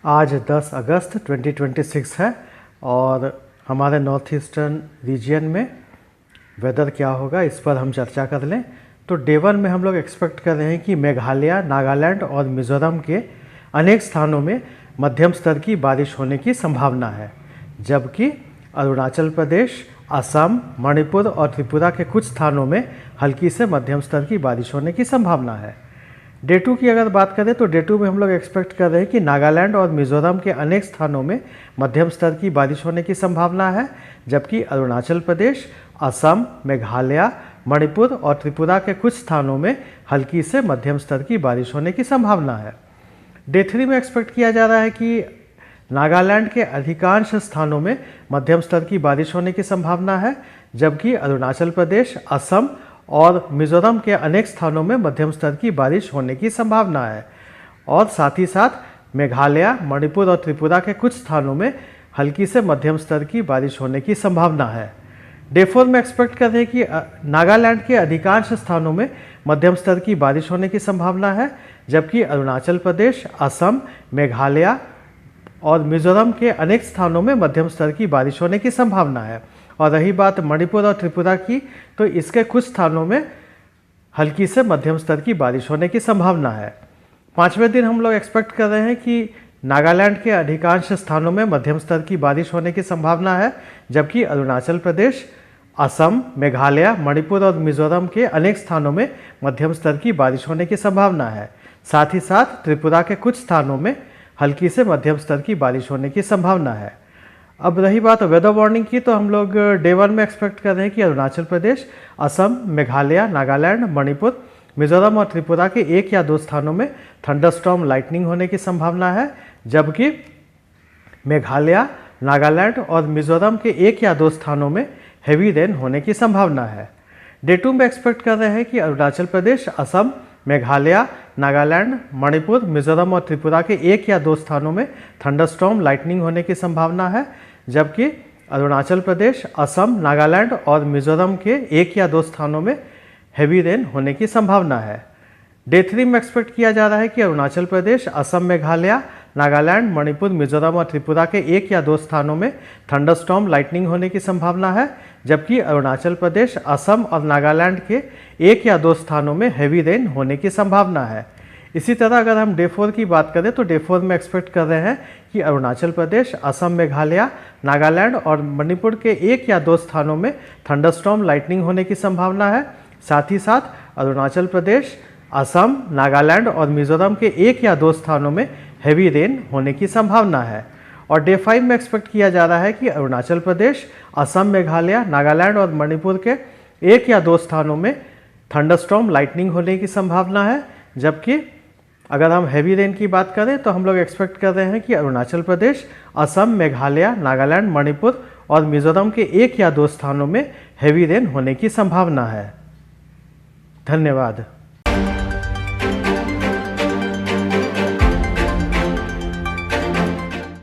आज 10 अगस्त 2026 है और हमारे नॉर्थ ईस्टर्न रीजन में वेदर क्या होगा इस पर हम चर्चा कर लें। तो डे 1 में हम लोग एक्सपेक्ट कर रहे हैं कि मेघालय, नागालैंड और मिज़ोरम के अनेक स्थानों में मध्यम स्तर की बारिश होने की संभावना है, जबकि अरुणाचल प्रदेश, असम, मणिपुर और त्रिपुरा के कुछ स्थानों में हल्की से मध्यम स्तर की बारिश होने की संभावना है। डे 2 की अगर बात करें तो डे 2 में हम लोग एक्सपेक्ट कर रहे हैं कि नागालैंड और मिज़ोरम के अनेक स्थानों में मध्यम स्तर की बारिश होने की संभावना है, जबकि अरुणाचल प्रदेश, असम, मेघालय, मणिपुर और त्रिपुरा के कुछ स्थानों में हल्की से मध्यम स्तर की बारिश होने की संभावना है। डे 3 में एक्सपेक्ट किया जा रहा है कि नागालैंड के अधिकांश स्थानों में मध्यम स्तर की बारिश होने की संभावना है, जबकि अरुणाचल प्रदेश, असम और मिज़ोरम के अनेक स्थानों में मध्यम स्तर की बारिश होने की संभावना है। और साथ ही साथ मेघालय, मणिपुर और त्रिपुरा के कुछ स्थानों में हल्की से मध्यम स्तर की बारिश होने की संभावना है। डे 4 में एक्सपेक्ट कर रहे हैं कि नागालैंड के अधिकांश स्थानों में मध्यम स्तर की बारिश होने की संभावना है, जबकि अरुणाचल प्रदेश, असम, मेघालय और मिज़ोरम के अनेक स्थानों में मध्यम स्तर की बारिश होने की संभावना है। और रही बात मणिपुर और त्रिपुरा की, तो इसके कुछ स्थानों में हल्की से मध्यम स्तर की बारिश होने की संभावना है। 5वें दिन हम लोग एक्सपेक्ट कर रहे हैं कि नागालैंड के अधिकांश स्थानों में मध्यम स्तर की बारिश होने की संभावना है, जबकि अरुणाचल प्रदेश, असम, मेघालय, मणिपुर और मिज़ोरम के अनेक स्थानों में मध्यम स्तर की बारिश होने की संभावना है। साथ ही साथ त्रिपुरा के कुछ स्थानों में हल्की से मध्यम स्तर की बारिश होने की संभावना है। अब रही बात वेदर वार्निंग की, तो हम लोग डे 1 में एक्सपेक्ट कर रहे हैं कि अरुणाचल प्रदेश, असम, मेघालय, नागालैंड, मणिपुर, मिज़ोरम और त्रिपुरा के 1 या 2 स्थानों में थंडरस्टॉर्म लाइटनिंग होने की संभावना है, जबकि मेघालय, नागालैंड और मिज़ोरम के 1 या 2 स्थानों में हेवी रेन होने की संभावना है। डे 2 में एक्सपेक्ट कर रहे हैं कि अरुणाचल प्रदेश, असम, मेघालय, नागालैंड, मणिपुर, मिज़ोरम और त्रिपुरा के 1 या 2 स्थानों में थंडरस्टॉर्म लाइटनिंग होने की संभावना है, जबकि अरुणाचल प्रदेश, असम, नागालैंड और मिज़ोरम के 1 या 2 स्थानों में हेवी रेन होने की संभावना है। डे 3 में एक्सपेक्ट किया जा रहा है कि अरुणाचल प्रदेश, असम, मेघालय, नागालैंड, मणिपुर, मिज़ोरम और त्रिपुरा के 1 या 2 स्थानों में थंडरस्टॉर्म लाइटनिंग होने की संभावना है, जबकि अरुणाचल प्रदेश, असम और नागालैंड के 1 या 2 स्थानों में हेवी रेन होने की संभावना है। इसी तरह अगर हम डे 4 की बात करें तो डे 4 में एक्सपेक्ट कर रहे हैं कि अरुणाचल प्रदेश, असम, मेघालय, नागालैंड और मणिपुर के 1 या 2 स्थानों में थंडरस्टॉर्म लाइटनिंग होने की संभावना है। साथ ही साथ अरुणाचल प्रदेश, असम, नागालैंड और मिज़ोरम के 1 या 2 स्थानों में हेवी रेन होने की संभावना है। और डे 5 में एक्सपेक्ट किया जा रहा है कि अरुणाचल प्रदेश, असम, मेघालय, नागालैंड और मणिपुर के 1 या 2 स्थानों में थंडरस्टॉर्म लाइटनिंग होने की संभावना है, जबकि अगर हम हेवी रेन की बात करें तो हम लोग एक्सपेक्ट कर रहे हैं कि अरुणाचल प्रदेश, असम, मेघालय, नागालैंड, मणिपुर और मिज़ोरम के 1 या 2 स्थानों में हेवी रेन होने की संभावना है। धन्यवाद।